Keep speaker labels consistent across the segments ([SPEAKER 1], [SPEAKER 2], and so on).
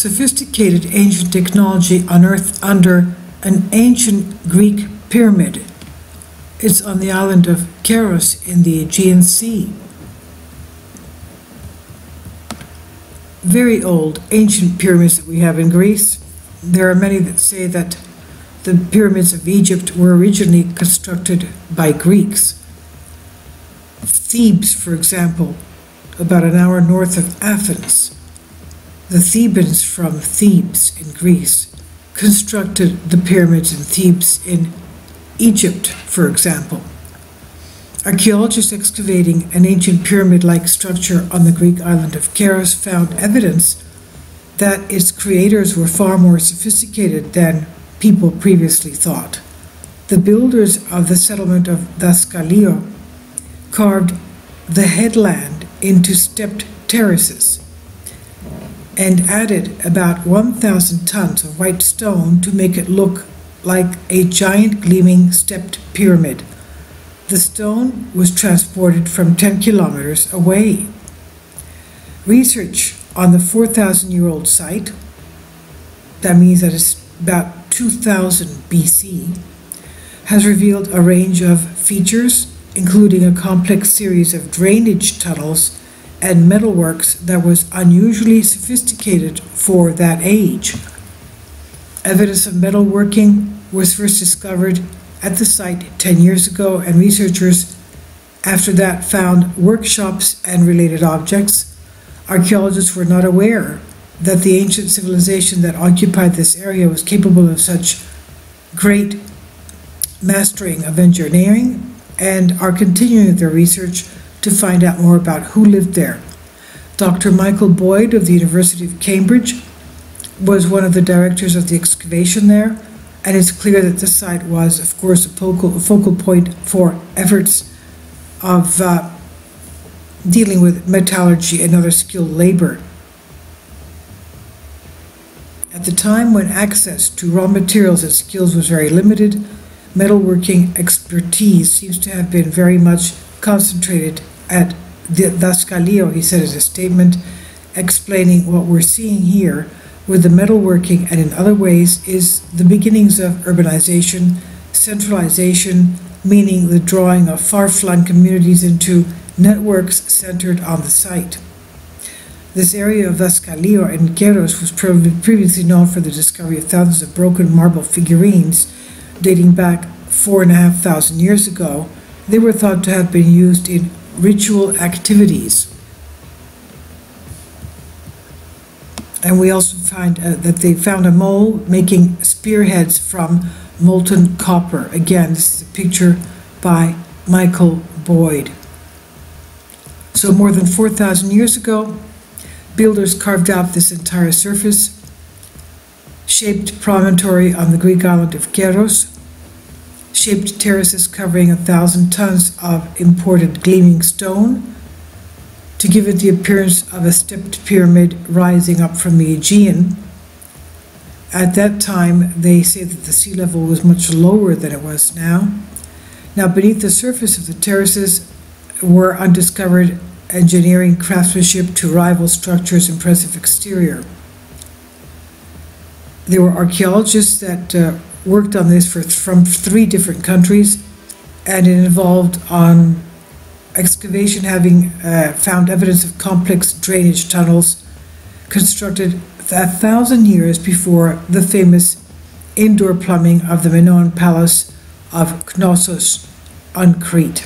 [SPEAKER 1] sophisticated ancient technology unearthed under an ancient Greek pyramid. It's on the island of Keros in the Aegean Sea. Very old, ancient pyramids that we have in Greece. There are many that say that the pyramids of Egypt were originally constructed by Greeks. Thebes, for example, about an hour north of Athens. The Thebans from Thebes in Greece constructed the pyramids in Thebes in Egypt, for example. Archaeologists excavating an ancient pyramid-like structure on the Greek island of Keros found evidence that its creators were far more sophisticated than people previously thought. The builders of the settlement of Daskalio carved the headland into stepped terraces and added about 1,000 tons of white stone to make it look like a giant gleaming stepped pyramid. The stone was transported from 10 kilometers away. Research on the 4,000-year-old site, that means that it's about 2000 BC, has revealed a range of features, including a complex series of drainage tunnels and metalworks that was unusually sophisticated for that age. Evidence of metalworking was first discovered at the site 10 years ago, and researchers after that found workshops and related objects. Archaeologists were not aware that the ancient civilization that occupied this area was capable of such great mastering of engineering, and are continuing their research to find out more about who lived there. Dr. Michael Boyd of the University of Cambridge was one of the directors of the excavation there, and it's clear that the site was, of course, a focal point for efforts of dealing with metallurgy and other skilled labor. At the time when access to raw materials and skills was very limited, metalworking expertise seems to have been very much concentrated at Daskalio, he said in a statement, explaining what we're seeing here with the metalworking and in other ways is the beginnings of urbanization, centralization, meaning the drawing of far-flung communities into networks centered on the site. This area of Daskalio in Keros was previously known for the discovery of thousands of broken marble figurines dating back 4,500 years ago. They were thought to have been used in ritual activities. And we also find that they found a mole making spearheads from molten copper. Again, this is a picture by Michael Boyd. So more than 4,000 years ago, builders carved out this entire surface, shaped promontory on the Greek island of Keros, shaped terraces covering 1,000 tons of imported gleaming stone to give it the appearance of a stepped pyramid rising up from the Aegean. At that time, they say that the sea level was much lower than it was now. Now, beneath the surface of the terraces were undiscovered engineering craftsmanship to rival structures' impressive exterior. There were archaeologists that worked on this from 3 different countries, and it involved on excavation having found evidence of complex drainage tunnels constructed 1,000 years before the famous indoor plumbing of the Minoan palace of Knossos on Crete.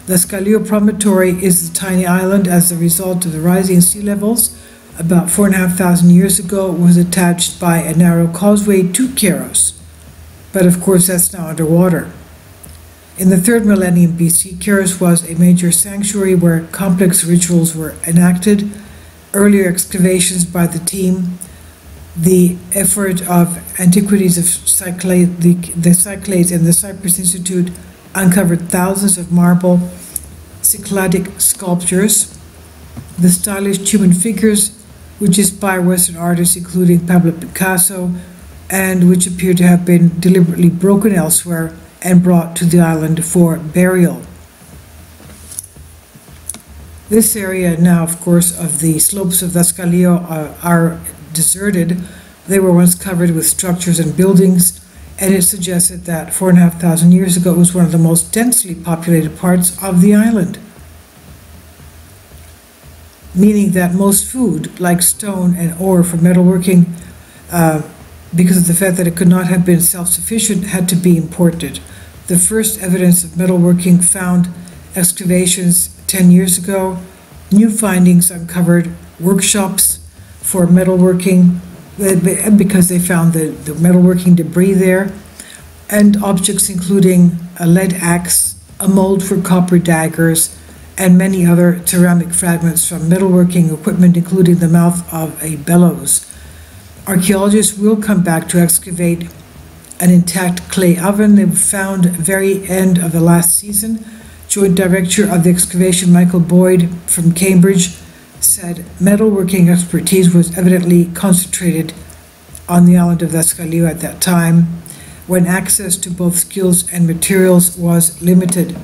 [SPEAKER 1] The Daskalio promontory is a tiny island as a result of the rising sea levels. About 4,500 years ago, it was attached by a narrow causeway to Keros, but of course that's now underwater. In the 3rd millennium BC, Keros was a major sanctuary where complex rituals were enacted. Earlier excavations by the team, the effort of Antiquities of the Cyclades and the Cyprus Institute uncovered thousands of marble Cycladic sculptures. The stylish human figures which inspire Western artists including Pablo Picasso, and which appear to have been deliberately broken elsewhere and brought to the island for burial. This area now, of course, of the slopes of Daskalio are deserted. They were once covered with structures and buildings, and it suggested that 4,500 years ago it was one of the most densely populated parts of the island, meaning that most food, like stone and ore for metalworking, because of the fact that it could not have been self-sufficient, had to be imported. The first evidence of metalworking found excavations 10 years ago. New findings uncovered workshops for metalworking because they found the metalworking debris there, and objects including a lead axe, a mold for copper daggers, and many other ceramic fragments from metalworking equipment, including the mouth of a bellows. Archaeologists will come back to excavate an intact clay oven they found at the very end of the last season. Joint Director of the excavation, Michael Boyd from Cambridge, said metalworking expertise was evidently concentrated on the island of Daskalio at that time, when access to both skills and materials was limited.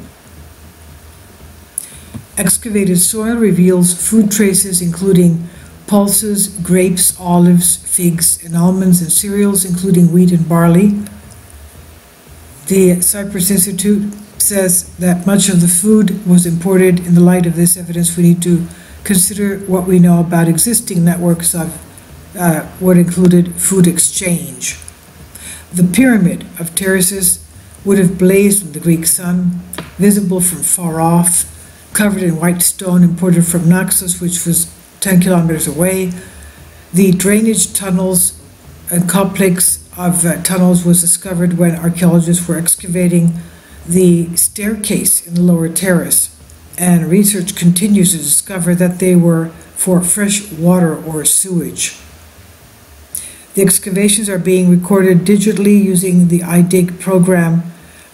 [SPEAKER 1] Excavated soil reveals food traces including pulses, grapes, olives, figs, and almonds, and cereals including wheat and barley. The Cyprus Institute says that much of the food was imported. In the light of this evidence, we need to consider what we know about existing networks of what included food exchange. The pyramid of terraces would have blazed in the Greek sun, visible from far off, covered in white stone imported from Naxos, which was 10 kilometers away. The drainage tunnels and complex of tunnels was discovered when archaeologists were excavating the staircase in the lower terrace, and research continues to discover that they were for fresh water or sewage. The excavations are being recorded digitally using the iDig program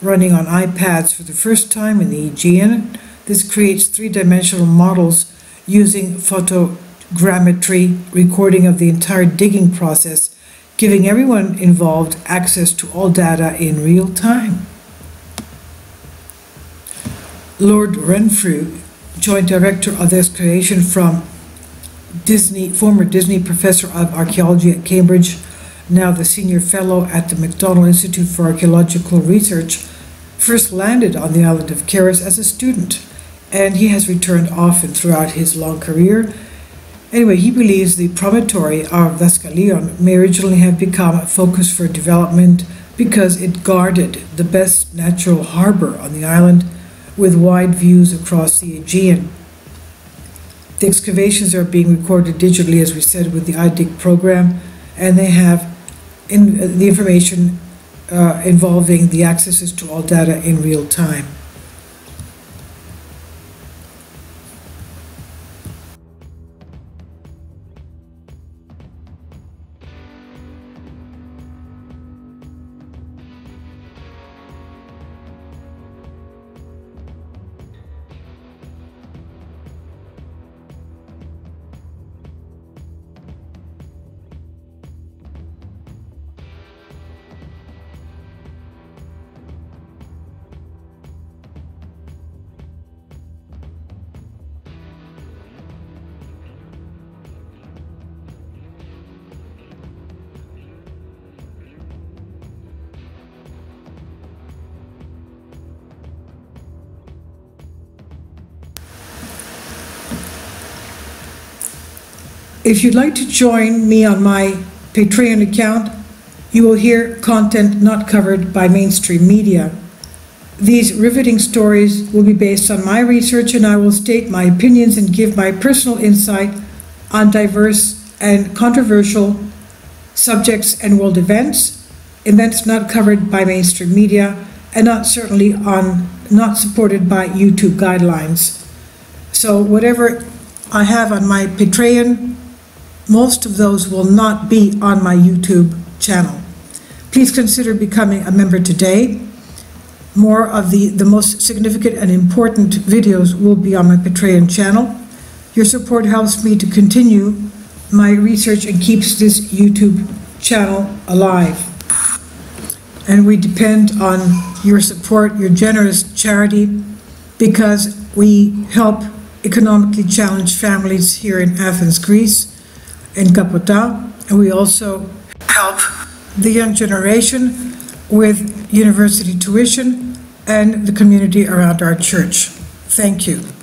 [SPEAKER 1] running on iPads for the first time in the Aegean. This creates three-dimensional models using photogrammetry recording of the entire digging process, giving everyone involved access to all data in real time. Lord Renfrew, Joint Director of the excavation from former Disney Professor of Archaeology at Cambridge, now the Senior Fellow at the MacDonald Institute for Archaeological Research, first landed on the island of Keros as a student, and he has returned often throughout his long career. Anyway, he believes the promontory of Daskalio may originally have become a focus for development because it guarded the best natural harbor on the island with wide views across the Aegean. The excavations are being recorded digitally, as we said, with the iDig program, and they have the information involving the accesses to all data in real time. If you'd like to join me on my Patreon account, you will hear content not covered by mainstream media. These riveting stories will be based on my research, and I will state my opinions and give my personal insight on diverse and controversial subjects and world events not covered by mainstream media, and not supported by YouTube guidelines. So whatever I have on my Patreon, most of those will not be on my YouTube channel. Please consider becoming a member today. More of the most significant and important videos will be on my Patreon channel. Your support helps me to continue my research and keeps this YouTube channel alive. And we depend on your support, your generous charity, because we help economically challenged families here in Athens, Greece, in Kapota, and we also help the young generation with university tuition and the community around our church. Thank you.